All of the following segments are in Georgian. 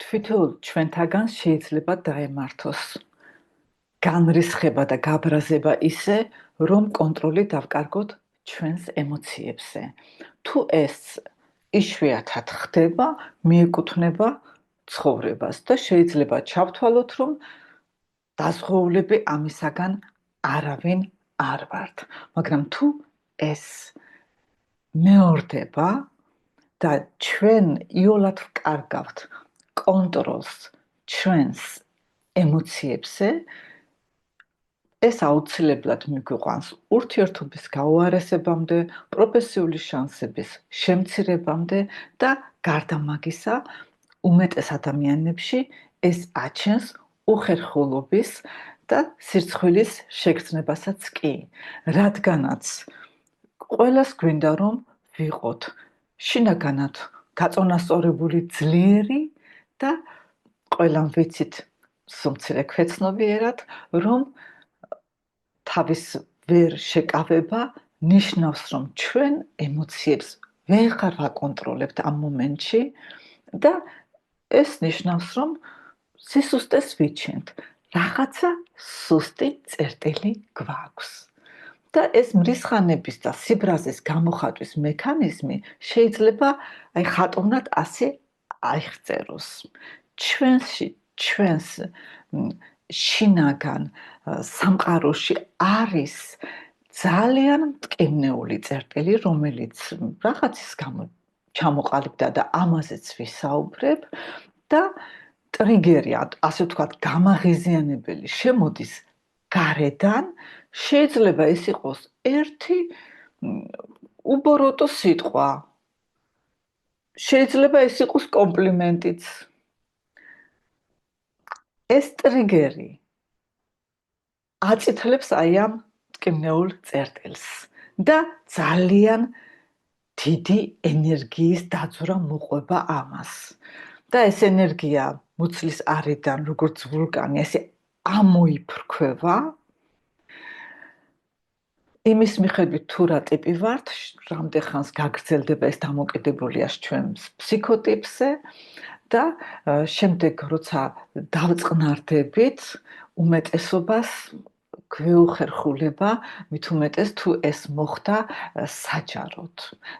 თვითონ ჩვენთაგან შეიძლება დაემართოს განრისხება და გაბრაზება ისე, რომ კონტროლი დავკარგოთ ჩვენს ემოციებზე. თუ ეს იშვიათად ხდება, მიეკუთვნება ცხოვრებას და შეიძლება ჩავთვალოთ, რომ დაზღვეულები ამისაგან არავინ არ ვართ. მაგრამ თუ ეს მეორდება და ჩვენ იოლად ვკარგავთ კონტროლს ჩვენს ემოციებზე, ეს აუცილებლად მიგვიყვანს ურთიერთობის გაუარესებამდე, პროფესიული შანსების შემცირებამდე და გარდა მაგისა, უმეტეს ადამიანებში ეს აჩენს უხერხულობის და სირცხვილის შეგრძნებასაც კი, რადგანაც ყველას გვინდა რომ ვიყოთ შინაგანად გაწონასწორებული, ძლიერი და ყველამ ვიცით სუმცირე ქვეცნობიერად, რომ თავის ვერ შეკავება ნიშნავს, რომ ჩვენ ემოციებს ვეღარ ვაკონტროლებთ ამ მომენტში და ეს ნიშნავს, რომ სისუსტეს ვიჩენთ, რაღაცა სუსტი წერტილი გვაქვს. და ეს მრისხანების და სიბრაზის გამოხატვის მექანიზმი შეიძლება ხატოვნად ასე აიღწეროს. ჩვენს შინაგან სამყაროში არის ძალიან მტკივნეული წერტილი, რომელიც რაღაცის გამო ჩამოყალიბდა და ამაზეც ვისაუბრებ და ტრიგერი, ასე ვთქვათ, გამაღიზიანებელი შემოდის გარედან, შეიძლება ეს იყოს ერთი უბოროტო სიტყვა, შეიძლება ეს იყოს კომპლიმენტიც. ეს ტრიგერი აწითლებს აი ამ მტკივნეულ წერტილს და ძალიან დიდი ენერგიის დაძვრა მოყვება ამას. და ეს ენერგია მუცლის არიდან, როგორც ვულკანი, ესე ამოიფრქვევა. იმის მიხედვით თუ რა ტიპი ვართ, რამდენ ხანს გაგრძელდება ეს დამოკიდებულია ჩვენს ფსიქოტიპზე და შემდეგ როცა დავწყნარდებით, უმეტესობას გვეუხერხულება, მით უმეტეს თუ ეს მოხდა საჯაროდ.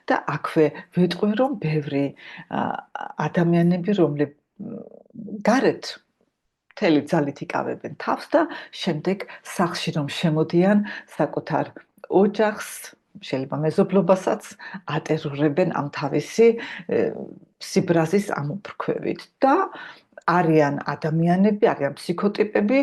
და აქვე ვიტყვი, რომ ბევრი ადამიანები, რომლებიც გარეთ მთელი ძალით იკავებენ თავს და შემდეგ სახლში რომ შემოდიან, საკუთარ ოჯახს, შეიძლება მეზობლობასაც ატერურებენ ამ თავისი სიბრაზის ამოფრქვევით და არიან ადამიანები, არიან ფსიქოტიპები,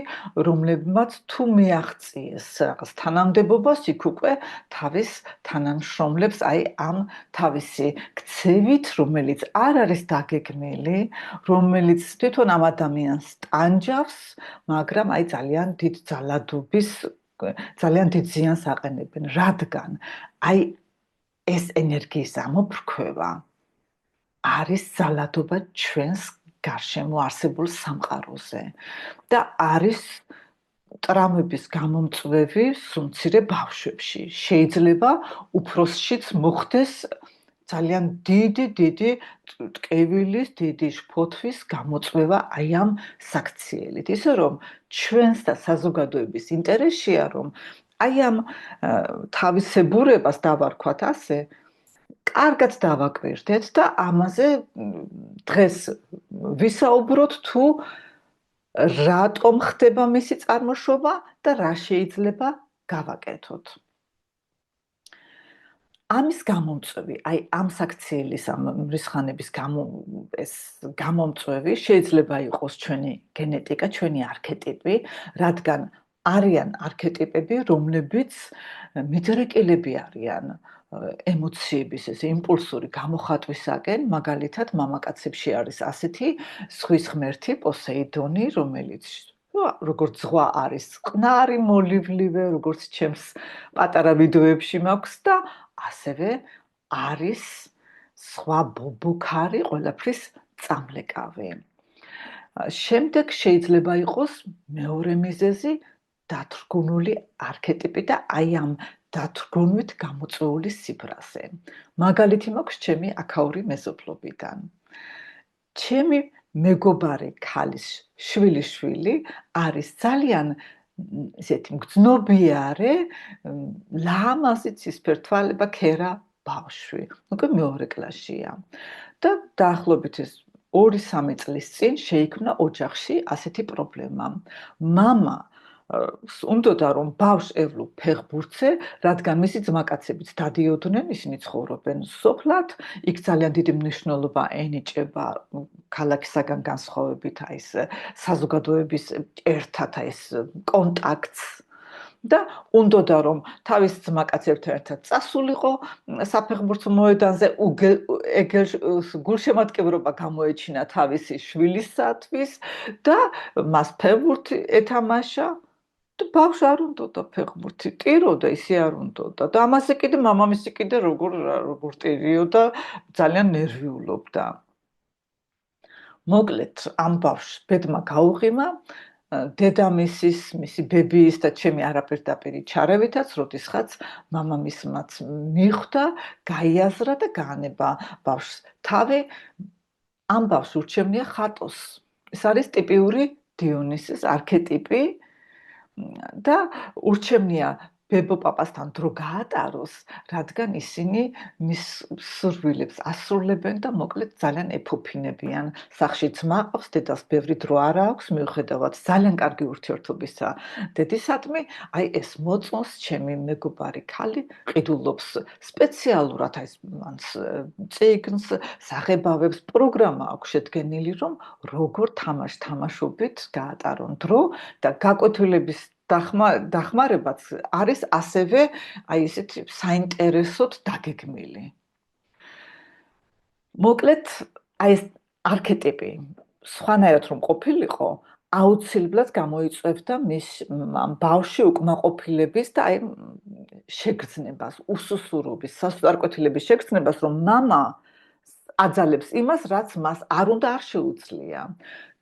რომლებმაც თუ მიაღწიეს რაღაც თანამდებობას, იქ უკვე თავის თანამშრომლებს აი ამ თავისი ქცევით, რომელიც არ არის დაგეგმილი, რომელიც თვითონ ამ ადამიანს ტანჯავს, მაგრამ აი ძალიან დიდ ძალადობის, ძალიან დიდ ზიანს აყენებენ, რადგან აი ეს ენერგიის ამოფრქვევა არის ძალადობა ჩვენს გარშემო არსებულ სამყაროზე და არის ტრამვების გამომწვევი სუმცირე ბავშვებში. შეიძლება უფროსშიც მოხდეს ძალიან დიდი ტკივილის, დიდი შფოთვის გამოწვევა აი ამ საქციელით. ისე რომ ჩვენს და საზოგადოების ინტერესია, რომ აი ამ თავისებურებას დავარქვათ ასე, კარგად დავაკვირდეთ და ამაზე დღეს ვისაუბროთ თუ რატომ ხდება მისი წარმოშობა და რა შეიძლება გავაკეთოთ. ამის გამომწვევი, აი ამ საქციელის, ამ მრისხანების გამომწვევი შეიძლება იყოს ჩვენი გენეტიკა, ჩვენი არქეტიპი, რადგან არიან არქეტიპები, რომლებიც მიდრეკილები არიან ემოციების ეს იმპულსური გამოხატვისაკენ, მაგალითად მამაკაცებში არის ასეთი ზღვის ღმერთი პოსეიდონი, რომელიც როგორც ზღვა არის წყნარი, მოლიბლივე, როგორც ჩემს პატარა ვიდეოებში მაქვს და ასევე არის სხვა ბობოქარი, ყველაფრის წამლეკავი. შემდეგ შეიძლება იყოს მეორე მიზეზი დათრგუნული არქეტიპი და აი ამ დათრგუნვით გამოწვეული სიბრაზე. მაგალითი მაქვს ჩემი აქაური მეზობლობიდან. ჩემი მეგობარი ქალის შვილიშვილი არის ძალიან ისეთი მგრძნობიარე, ლამაზი ცისფერთვალება ქერა ბავშვი. უკვე მეორე კლასშია. და დაახლოებით ეს 2-3 წლის წინ შეიქმნა ოჯახში ასეთი პრობლემა. მამა უნდოდა რომ ბავშვს ევლო ფეხბურთზე, რადგან მისი ძმაკაცებიც დადიოდნენ, ისინი ცხოვრობენ სოფლად, იქ ძალიან დიდი მნიშვნელობა ენიჭება ქალაქისაგან განსხვავებით აი ეს საზოგადოების ერთად აი ეს კონტაქტს და უნდოდა რომ თავის ძმაკაცებთან ერთად წასულიყო საფეხბურთო მოედანზე, გულშემატკივრობა გამოეჩინა თავისი შვილისათვის და მას ფეხბურთი ეთამაშა. ბავშვს არ უნდოდა ფეხბურთი ტიროდა, ისე არ უნდოდა და ამაზე კიდე მამამისი კიდე როგორ ტირიოდა, ძალიან ნერვიულობდა. მოკლედ, ამ ბავშვს ბედმა გაუღიმა დედამისის, მისი ბებიის და ჩემი არაპირდაპირი ჩარევითაც, როდესაც მამამისმაც მიხვდა, გაიაზრა და გაანება ბავშვს თავი. ამ ბავშვს ურჩევნია ხატოს. ეს არის ტიპიური დიონისის არქეტიპი და ურჩევნია ბებო-პაპასთან დრო გაატაროს, რადგან ისინი მის სურვილებს ასრულებენ და მოკლედ ძალიან ეფოფინებიან. სახლში ძმა ყავს, დედას ბევრი დრო არ აქვს, მიუხედავად ძალიან კარგი ურთიერთობისა დედისადმი, აი ეს მოწონს ჩემი მეგობარი ქალი, ყიდულობს სპეციალურად აი მან წიგნს, საღებავებს, პროგრამა აქვს შედგენილი, რომ როგორ თამაშობით გაატარონ დრო და გაკვეთილების დახმარებაც არის ასევე აი ესეთი საინტერესოდ დაგეგმილი. მოკლედ, აი ეს არქეტიპი სხვანაირად რომ ყოფილიყო, აუცილებლად გამოიწვევდა მის ბავშვში უკმაყოფილების და აი შეგრძნებას, უსუსურობის, სასწარკვეთილების შეგრძნებას, რომ მამა აძალებს იმას, რაც მას არ უნდა არ შეუძლია.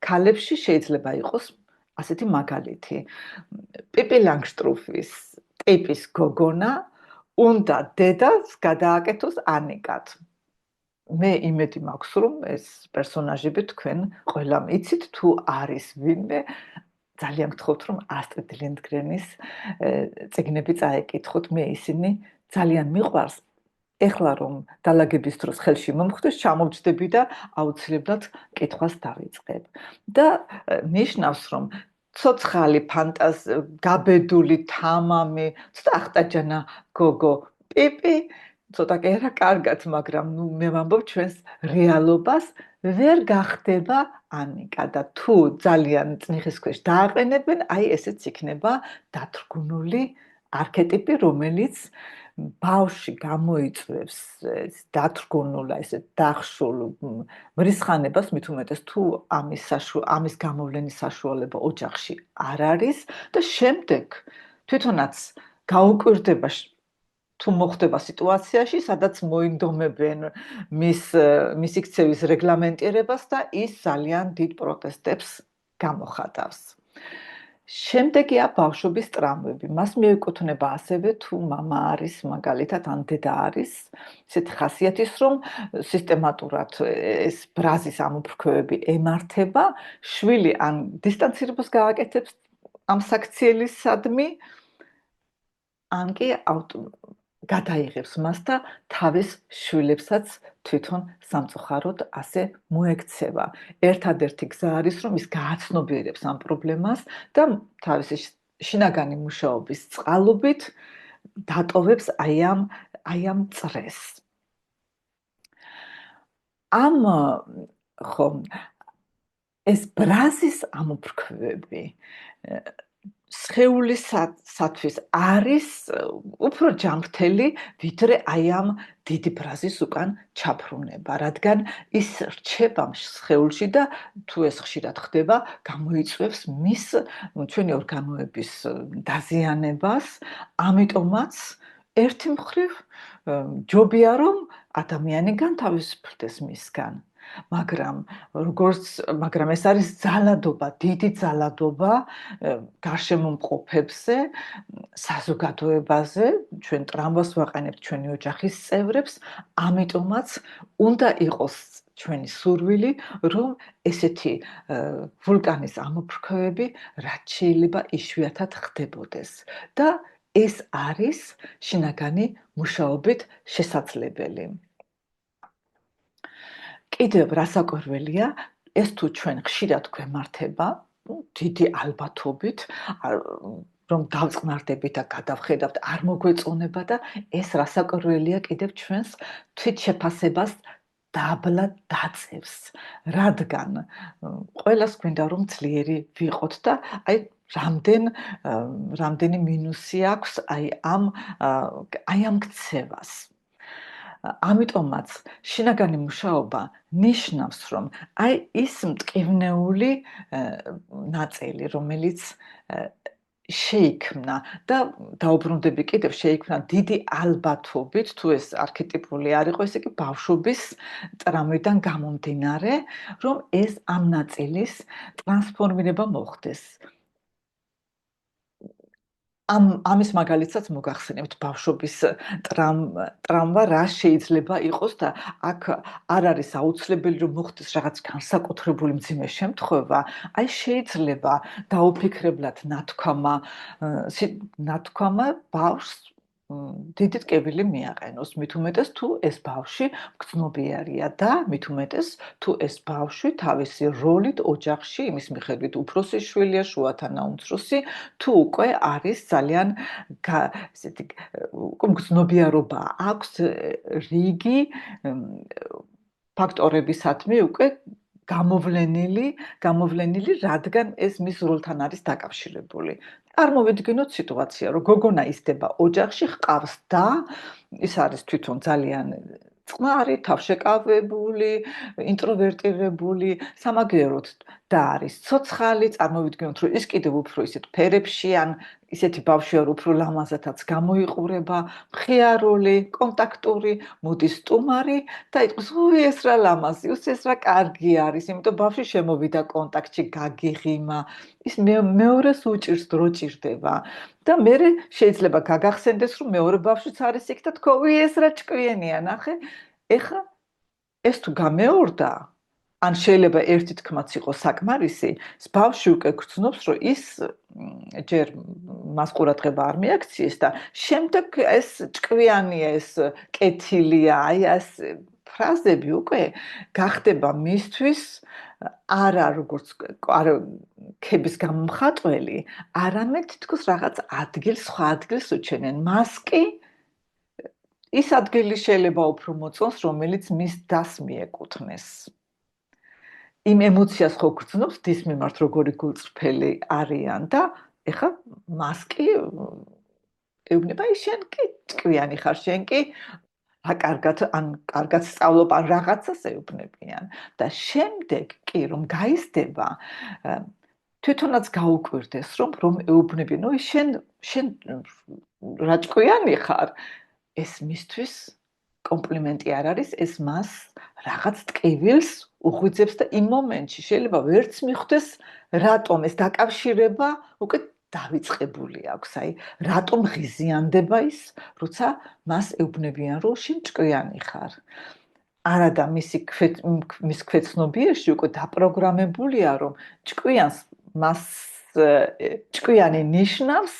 ქალებში შეიძლება იყოს ასეთი მაგალითი. პიპი ლანგშტრუფის ტიპის გოგონა უნდა დედას გადააკეთოს ანიკად. მე იმედი მაქვს, რომ ეს პერსონაჟები თქვენ ყველამ იცით, თუ არის ვინმე, ძალიან გთხოვთ, რომ ასტრიდ ლინდგრენის წიგნები წაეკითხოთ, მე ისინი ძალიან მიყვარს. ეხლა რომ დალაგების დროს ხელში მომხვდეს, ჩამოვჯდები და აუცილებლად კითხვას დავიწყებ. და ნიშნავს, რომ ცოცხალი გაბედული თამამი, ცოტა ახტაჯანა გოგო პიპი, ცოტა კი არა კარგად, მაგრამ მე ვამბობ ჩვენს რეალობას ვერ გახდება ანიკა და თუ ძალიან წნიხის ქვეშ დააყენებენ, აი ესეც იქნება დათრგუნული არქეტიპი, რომელიც ბავშვი გამოიწვევს დათრგუნულ, ესე დახშულ მრისხანებას, მით უმეტეს თუ ამის გამოვლენის საშუალება ოჯახში არ არის და შემდეგ თვითონაც გაუკვირდება თუ მოხდება სიტუაციაში, სადაც მოინდომებენ მისი ქცევის რეგლამენტირებას და ის ძალიან დიდ პროტესტებს გამოხატავს. შემდეგია ბავშვობის ტრამვები. მას მიეკუთვნება ასევე თუ მამა არის, მაგალითად, ან დედა არის, ისეთი ხასიათის, რომ სისტემატურად ეს ბრაზის ამოფრქვევები ემართება, შვილი ან დისტანცირებას გააკეთებს ამ საქციელისადმი, ან კი გადაიღებს მას და თავის შვილებსაც თვითონ სამწუხაროდ ასე მოექცევა. ერთადერთი გზა არის, რომ ის გააცნობიერებს ამ პრობლემას და თავისი შინაგანი მუშაობის წყალობით დატოვებს აი ამ წრეს. ეს ბრაზის ამოფრქვევები სხეულისათვის არის უფრო ჯანმრთელი, ვიდრე აი ამ დიდი ბრაზის უკან ჩაფრუნება, რადგან ის რჩება სხეულში და თუ ეს ხშირად ხდება, გამოიწვევს მის ჩვენი ორგანოების დაზიანებას, ამიტომაც ერთი მხრივ ჯობია რომ ადამიანი განთავისუფლდეს მისგან. მაგრამ ეს არის ძალადობა, დიდი ძალადობა გარშემო მყოფებზე, საზოგადოებაზე, ჩვენ ტრამვას ვაყენებთ ჩვენი ოჯახის წევრებს, ამიტომაც უნდა იყოს ჩვენი სურვილი, რომ ესეთი ვულკანის ამოფრქვევები რაც შეიძლება იშვიათად ხდებოდეს და ეს არის შინაგანი მუშაობით შესაძლებელი. კიდევ რასაკვირველია, ეს თუ ჩვენ ხშირად გვემართება, დიდი ალბათობით, რომ დავწყნარდებით და გადავხედავთ, არ მოგვეწონება და ეს რასაკვირველია კიდევ ჩვენს თვითშეფასებას დაბლა დაწევს, რადგან ყველას გვინდა რომ ძლიერი ვიყოთ და აი რამდენი მინუსი აქვს აი ამ ქცევას. ამიტომაც შინაგანი მუშაობა ნიშნავს, რომ აი ის მტკივნეული ნაწილი, რომელიც შეიქმნა და დაუბრუნდები კიდევ შეიქმნა დიდი ალბათობით, თუ ეს არქეტიპული არ იყო, ესე იგი ბავშვობის ტრამვიდან გამომდინარე, რომ ეს ამ ნაწილის ტრანსფორმირება მოხდეს. ამის მაგალითსაც მოგახსენებთ ბავშვობის ტრამვა რა შეიძლება იყოს და აქ არ არის აუცილებელი რომ მოხდეს რაღაც განსაკუთრებული მძიმე შემთხვევა, აი შეიძლება დაუფიქრებლად ნათქვამა ბავშვს დიდი ტკივილი მიაყენოს, მით უმეტეს თუ ეს ბავშვი მგრძნობიარია და მით უმეტეს თუ ეს ბავშვი თავისი როლით ოჯახში, იმის მიხედვით უფროსი შვილია, შუათანა უმცროსი, თუ უკვე არის ძალიან ესეთი მგრძნობიარობა აქვს რიგი ფაქტორებისადმი უკვე გამოვლენილი, რადგან ეს მის როლთან არის დაკავშირებული. წარმოვიდგინოთ სიტუაცია, რომ გოგონა ისდება ოჯახში, ჰყავს და ის არის თვითონ ძალიან წყნარი, თავშეკავებული, ინტროვერტირებული, სამაგიეროდ და არის ცოცხალი, წარმოვიდგინოთ, რომ ის კიდევ უფრო ისეთ ფერებში ან ისეთი ბავშვია, რომ უფრო ლამაზადაც გამოიყურება, მხიარული, კონტაქტური, მოდის სტუმარი და იტყვის, ой, ეს რა ლამაზი, ეს რა კარგი არის, იმიტომ ბავშვი შემოვიდა კონტაქტში, გაგიღიმა, ის მეორეს უჭირს დრო ჭირდება და მე შეიძლება გაგახსენდეს, რომ მეორე ბავშვიც არის იქ და თქო, ой, ეს რა ჭკვიანია, ნახე, ეხლა ეს თუ გამეორდა, ან შეიძლება ერთი თქმაც იყოს საკმარისი, ბავშვი უკვე გრძნობს, რომ ის ჯერ მას ყურადღება არ მიაქციეს და შემდეგ ეს ჭკვიანია, ეს კეთილია, აი ეს ფრაზები უკვე გახდება მისთვის არა როგორც ქების გამომხატველი, არამედ თითქოს რაღაც სხვა ადგილს უჩენენ. მას კი ის ადგილი შეიძლება უფრო მოწონს, რომელიც მის დას მიეკუთვნეს. იმ ემოციას ხო გრძნობს დის მიმართ როგორი გულწრფელი არიან და ეხლა მას კი ეუბნება, შენ კი ტკბიანი ხარ, შენ კი კარგად სწავლობ ან რაღაცას ეუბნებიან და შემდეგ კი რომ გაიზრდება თვითონაც გაუკვირდეს რომ ეუბნებიან, ой, შენ რა ტკბიანი ხარ, ეს მისთვის კომპლიმენტი არ არის, ეს მას რაღაც ტკივილს უღვიძებს და იმ მომენტში შეიძლება ვერც მიხვდეს, რატომ ეს დაკავშირება უკვე დავიწყებული აქვს, აი, რატომ ღიზიანდება ის, როცა მას ეუბნებიან, რომ შენ ჭკვიანი ხარ. არადა მის ქვეცნობიერში უკვე დაპროგრამებულია, რომ ჭკვიანი ნიშნავს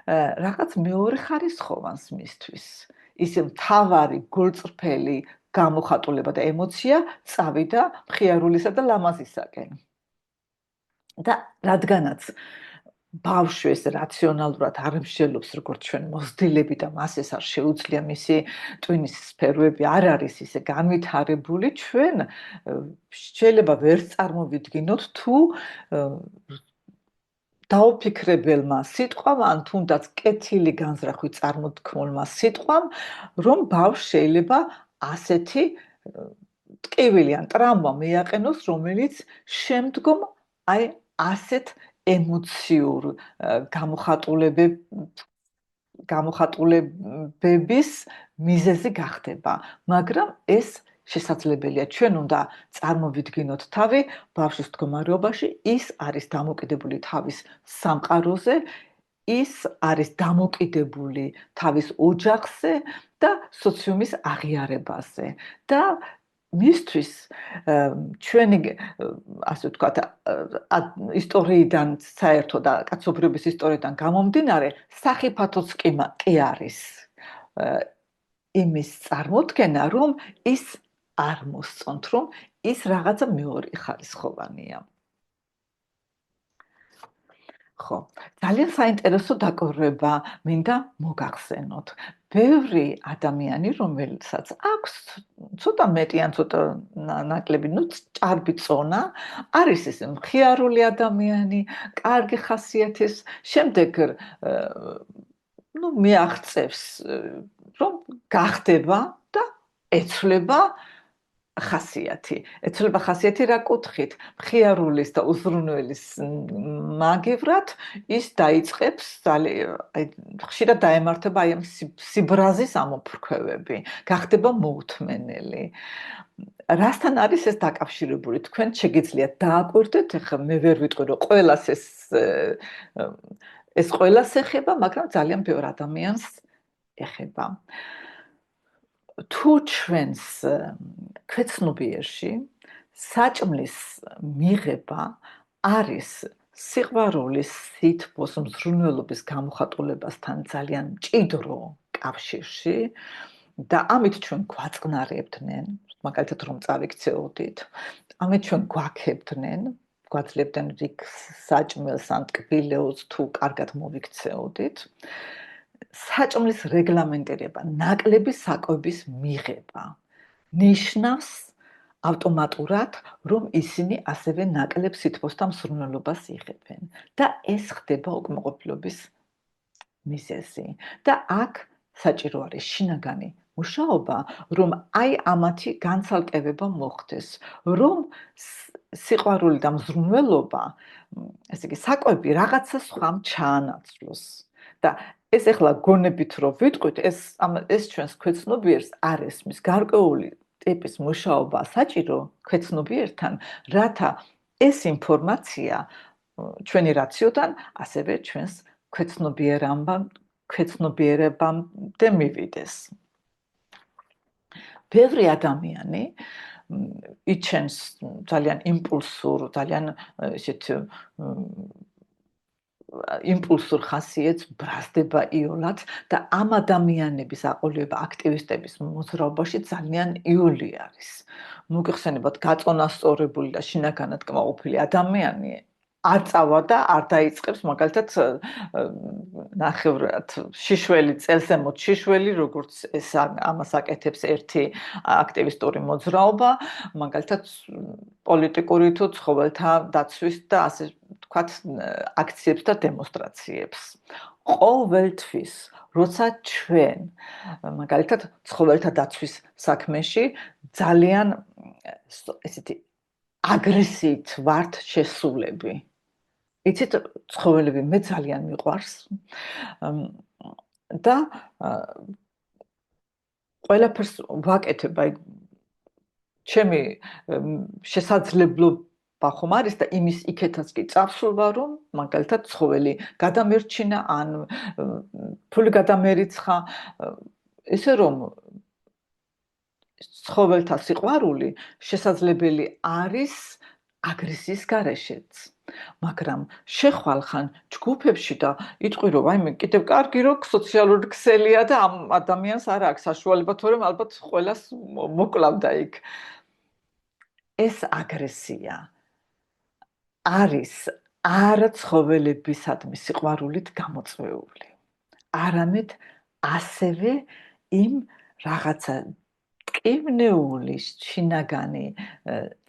რაღაც მეორე ხარისხოვანს მისთვის. ის მთავარი გულწრფელი გამოხატულება და ემოცია წავიდა მხიარულისა და ლამაზისაკენ. და რადგანაც ბავშვი ეს რაციონალურად არ მსჯელობს როგორც ჩვენ მოზრდილები და მას ეს არ შეუძლია მისი ტვინის სფეროები არ არის ისე განვითარებული, ჩვენ შეიძლება ვერ წარმოვიდგინოთ თუ დაუფიქრებელმა სიტყვამ ან თუნდაც კეთილი განზრახვით წარმოთქმულმა სიტყვამ, რომ ბავშვს შეიძლება ასეთი ტკივილი ან ტრამვა მიაყენოს, რომელიც შემდგომ აი ასეთ ემოციურ გამოხატულებების მიზეზი გახდება, მაგრამ ეს შესაძლებელია ჩვენ უნდა წარმოვიდგინოთ თავი ბავშვის მდგომარეობაში, ის არის დამოკიდებული თავის სამყაროზე, ის არის დამოკიდებული თავის ოჯახზე და სოციუმის აღიარებაზე და მისთვის ჩვენი ასე ვთქვათ ისტორიიდან საერთო და კაცობრიობის ისტორიიდან გამომდინარე სახიფათოც კი არის იმის წარმოდგენა, რომ ის არ მოსწონთ, რომ ის რაღაცა მეორე ხარისხოვანია. ხო, ძალიან საინტერესო დაკვირვება მინდა მოგახსენოთ. ბევრი ადამიანი, რომელსაც აქვს ცოტა მეტი ან ცოტა ნაკლები, ჭარბი წონა, არის ეს მხიარული ადამიანი, კარგი ხასიათის, შემდეგ მიაღწევს, რომ გახდება და ეცვლება ხასიათი. ეცვლება ხასიათი რა კუთხით? მხიარულის და უზრუნველის მაგივრად ის დაიწყებს ხშირად დაემართება აი ამ სიბრაზის ამოფრქვევები, გახდება მოუთმენელი. რასთან არის ეს დაკავშირებული? თქვენ შეგიძლიათ დააკვირდეთ, ეხლა მე ვერ ვიტყვი, რომ ყველას ეს ყველას ეხება, მაგრამ ძალიან ბევრ ადამიანს ეხება. თუ ჩვენს ქვეცნობიერში საჭმლის მიღება არის სიყვარულის, სითბოს, მზრუნველობის გამოხატულებასთან ძალიან მჭიდრო კავშირში და ამით ჩვენ გვაწყნარებდნენ, მაგალითად რომ წავიქცეოდით, ამით ჩვენ გვაქებდნენ, გვაძლებდნენ რიგ საჭმელს ან ტკბილეულს თუ კარგად მოვიქცეოდით. საჭმლის რეგლამენტირება, ნაკლები საკვების მიღება ნიშნავს ავტომატურად, რომ ისინი ასევე ნაკლებ სითბოს და მსრუნველობას იღებენ და ეს ხდება უკმაყოფილების მიზეზი და აქ საჭირო არის შინაგანი მუშაობა, რომ აი ამათი განცალკევება მოხდეს, რომ სიყვარული და მზრუნველობა, ესე იგი, საკვები რაღაცა სხვამ ჩაანაცვლოს და ეს ახლა გონებით რომ ვიტყვით, ეს ჩვენს ქვეცნობიერს არ ესმის გარკვეული ტიპის მუშაობა საჭირო ქვეცნობიერთან, რათა ეს ინფორმაცია ჩვენი რაციოდან ასევე ჩვენს ქვეცნობიერებამდე მივიდეს. ბევრი ადამიანი იჩენს ძალიან იმპულსურ, ძალიან ისეთ იმპულსურ ხასიათს, ბრაზდება იოლად და ამ ადამიანების აყოლება აქტივისტების მოძრაობაში ძალიან იოლი არის. მოგეხსენებათ, გაწონასწორებული და შინაგანად კმაყოფილი ადამიანი არ წავა და არ დაიწყებს მაგალითად ნახევრად შიშველი წელს ემოთ შიშველი, როგორც ეს ამას აკეთებს ერთი აქტივისტური მოძრაობა, მაგალითად პოლიტიკური თუ ცხოველთა დაცვის და ასე ვთქვათ აქციებს და დემონსტრაციებს. ყოველთვის, როცა ჩვენ მაგალითად ცხოველთა დაცვის საქმეში ძალიან ესეთი აგრესიით ვართ შესულები. იცით, ცხოველები მე ძალიან მიყვარს და ყველაფერს ვაკეთებ, აი ჩემი შესაძლებლობა ხომ არის და იმის იქეთაც კი წავსულვა, რომ მაგალითად ცხოველი გადამერჩინა ან ფული გადამერიცხა, ესე რომ ცხოველთა სიყვარული შესაძლებელი არის აგრესიის გარეშეც. მაგრამ შეხვალხან ჯგუფებში და იტყვი რომ აი მე კიდევ კარგი რომ სოციალური ქსელია და ამ ადამიანს არ აქვს საშუალება, თორემ ალბათ ყველას მოკლავდა იქ. ეს აგრესია არის არა ცხოველებისადმი სიყვარულით გამოწვეული. არამედ ასევე იმ რაღაცა ტკივნეული შინაგანი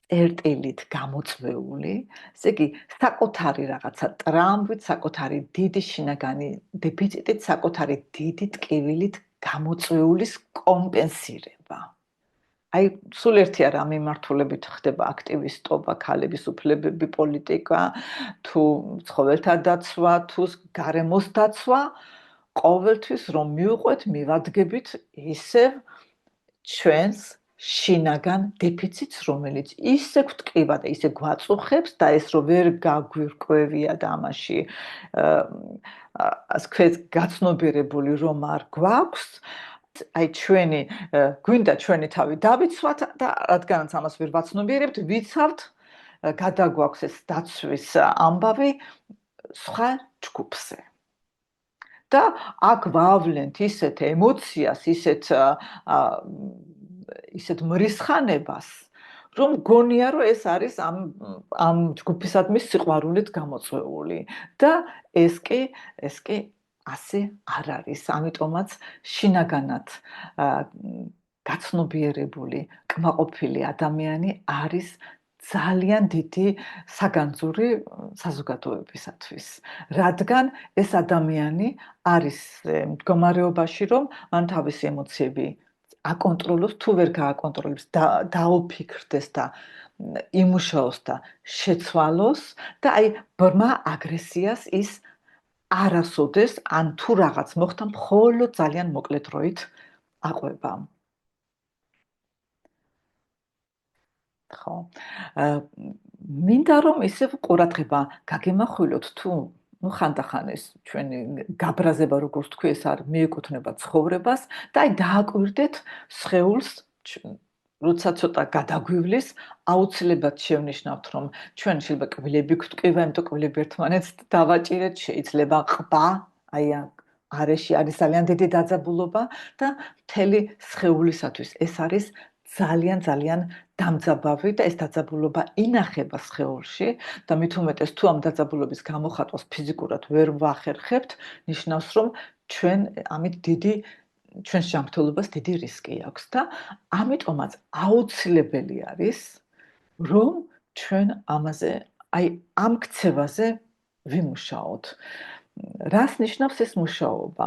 წერტილით გამოწვეული, ესე იგი, საკუთარი რაღაცა ტრამვით, საკუთარი დიდი შინაგანი დეფიციტით, საკუთარი დიდი ტკივილით გამოწვეულის კომპენსირება. აი, სულ ერთი არა ამ მიმართულებით ხდება აქტივისტობა, ქალების უფლებები, პოლიტიკა, თუ ცხოველთა დაცვა, თუ გარემოს დაცვა, ყოველთვის რომ მივყვეთ, მივადგებით ისევ ჩვენს შინაგან დეფიციტს, რომელიც ისე გვტკივა და ისე გვაწუხებს და ეს რომ ვერ გაგვირკვევია და ამაში ასე ვქვათ, გაცნობიერებული რომ არ გვაქვს, აი ჩვენი გვინდა ჩვენი თავი დავიცვათ და რადგანაც ამას ვერ ვაცნობიერებთ, ვიცავთ, გადაგვაქვს ეს დაცვის ამბავი სხვა ჯგუფზე. და აქ ვავლენთ ისეთ ემოციას, ისეთ მრისხანებას, რომ გონია რომ ეს არის ამ ჯგუფისადმი სიყვარულით გამოწვეული და ეს კი ასე არ არის. ამიტომაც შინაგანად გაცნობიერებული, კმაყოფილი ადამიანი არის ძალიან დიდი საგანძური საზოგადოებისათვის, რადგან ეს ადამიანი არის მდგომარეობაში, რომ მან თავისი ემოციები აკონტროლოს, თუ ვერ გააკონტროლებს, დაუფიქრდეს და იმუშაოს და შეცვალოს და აი ბრმა აგრესიას ის არასოდეს ან თუ რაღაც მოხდა, მხოლოდ ძალიან მოკლე დროით აყვება. ხო. მინდა რომ ისევ ყურადღება გაგემახვილოთ თუ ხანდახან ეს ჩვენი გაბრაზება, როგორც თქვი, ეს არ მიეკუთვნება ცხოვრებას და აი დააკვირდეთ სხეულს, როცა ცოტა გადაგვივლის, აუცილებლად შევნიშნავთ, რომ ჩვენ შეიძლება კბილები გვტკივა, იმიტომ კბილები ერთმანეთს დავაჭირეთ, შეიძლება ყბა, აი არეში არის ძალიან დიდი დაძაბულობა და მთელი სხეულისათვის ეს არის ძალიან დამძაბავი და ეს დაძაბულობა ინახება სხეულში და მით უმეტეს თუ ამ დაძაბულობის გამოხატვას ფიზიკურად ვერ ვახერხებთ, ნიშნავს რომ ჩვენ ამით ჩვენს ჯანმრთელობას დიდი რისკი აქვს და ამიტომაც აუცილებელი არის რომ ჩვენ ამაზე, აი ამ ქცევაზე ვიმუშაოთ. რას ნიშნავს ეს მუშაობა?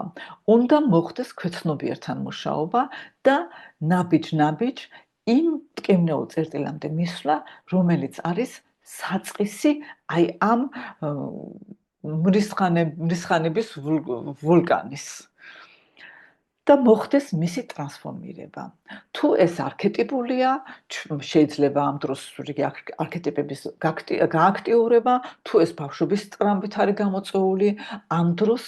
უნდა მოხდეს ქვეცნობიერთან მუშაობა და ნაბიჯ-ნაბიჯ იმ მტკივნეულ წერტილამდე მისვლა, რომელიც არის საწყისი აი ამ მრისხანების ვულკანის. და მოხდეს მისი ტრანსფორმირება. თუ ეს არქეტიპულია, შეიძლება ამ დროს არქეტიპების გააქტიურება, თუ ეს ბავშვობის ტრამვით არის გამოწვეული, ამ დროს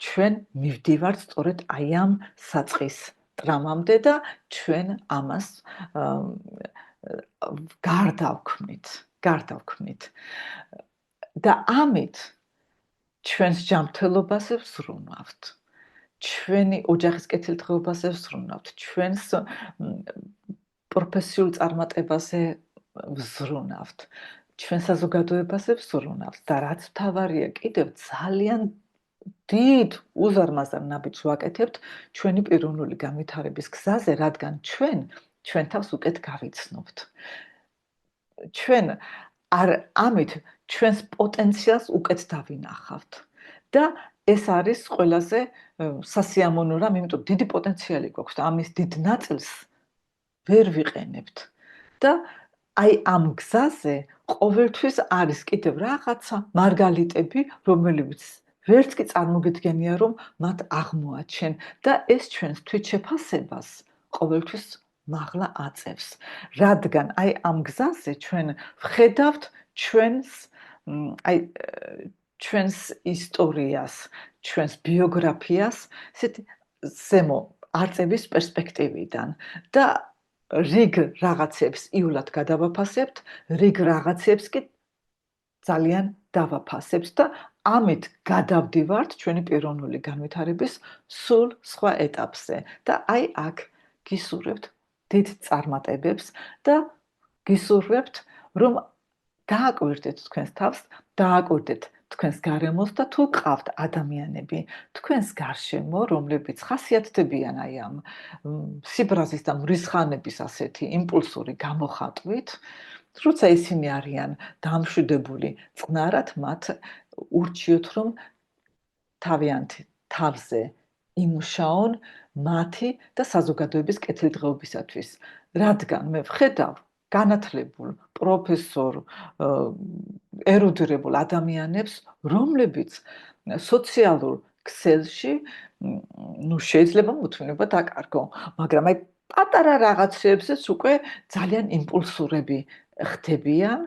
ჩვენ მივდივართ სწორედ აი ამ საწყის ტრამამდე და ჩვენ ამას გარდავქმნით. და ამით ჩვენს ჯანმრთელობაზე ვზრუნავთ. ჩვენი ოჯახის კეთილდღეობაზე ვზრუნავთ, ჩვენს პროფესიულ წარმატებაზე ვზრუნავთ, ჩვენ საზოგადოებაზე ვზრუნავთ და რაც მთავარია, კიდევ ძალიან დიდ უზარმაზარ ნაბიჯს ვაკეთებთ ჩვენი პიროვნული განვითარების გზაზე, რადგან ჩვენ თავს უკეთ გავიცნობთ. ჩვენ ამით ჩვენს პოტენციალს უკეთ დავინახავთ და ეს არის ყველაზე სასიამოვნო რამ, იმიტომ დიდი პოტენციალი გვაქვს და ამის დიდ ნაწილს ვერ ვიყენებთ. და აი ამ გზაზე ყოველთვის არის კიდევ რაღაცა მარგალიტები, რომლებიც ვერც კი წარმოგიდგენია, რომ მათ აღმოაჩენ და ეს ჩვენს თვითშეფასებას ყოველთვის მაღლა აწევს. რადგან აი ამ გზაზე ჩვენ ვხედავთ ჩვენს ისტორიას, ჩვენს ბიოგრაფიას, ესეთი ზემო არწების პერსპექტივიდან და რიგ რაღაცებს იულად გადავაფასებთ, რიგ რაღაცებს კი ძალიან დავაფასებთ და ამით გადავდივართ ჩვენი პიროვნული განვითარების სულ სხვა ეტაპზე და აი აქ გისურვებთ დიდ წარმატებებს და გისურვებთ რომ დააკვირდეთ თქვენს თავს, დააკვირდეთ თქვენს გარემოს და თუ ყავთ ადამიანები თქვენს გარშემო, რომლებიც ხასიათდებიან აი ამ სიბრაზის და მრისხანების ასეთი იმპულსური გამოხატვით, როცა ისინი არიან დამშვიდებული წყნარად, მათ ურჩიოთ, რომ თავიანთი თავზე იმუშაონ მათი და საზოგადოების კეთილდღეობისათვის, რადგან მე ვხედავ განათლებულ, პროფესორ, ერუდირებულ ადამიანებს, რომლებიც სოციალურ ქსელში, შეიძლება მოთმინება დაკარგო, მაგრამ აი პატარა რაღაცებზეც უკვე ძალიან იმპულსურები ხდებიან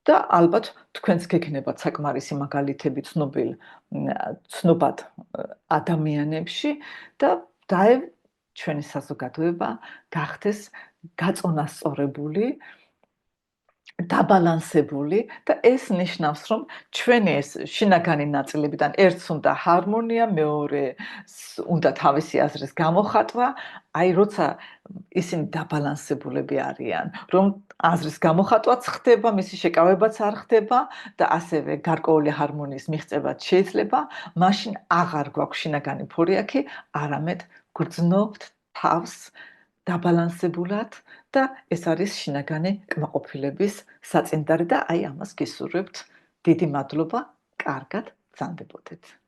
და ალბათ თქვენც გექნებათ საკმარისი მაგალითები ცნობად ადამიანებში და ჩვენი საზოგადოება გახდეს გაწონასწორებული, დაბალანსებული და ეს ნიშნავს, რომ ჩვენი ეს შინაგანი ნაწილებიდან ერთს უნდა ჰარმონია, მეორეს უნდა თავისი აზრის გამოხატვა, აი როცა ისინი დაბალანსებულები არიან, რომ აზრის გამოხატვაც ხდება, მისი შეკავებაც არ ხდება და ასევე გარკვეული ჰარმონიის მიღწევაც შეიძლება, მაშინ აღარ გვაქვს შინაგანი ფორიაქი, არამედ გრძნობთ თავს დაბალანსებულად და ეს არის შინაგანი კმაყოფილების საწინდარი და აი ამას გისურვებთ. დიდი მადლობა, კარგად გრძანდებოდეთ.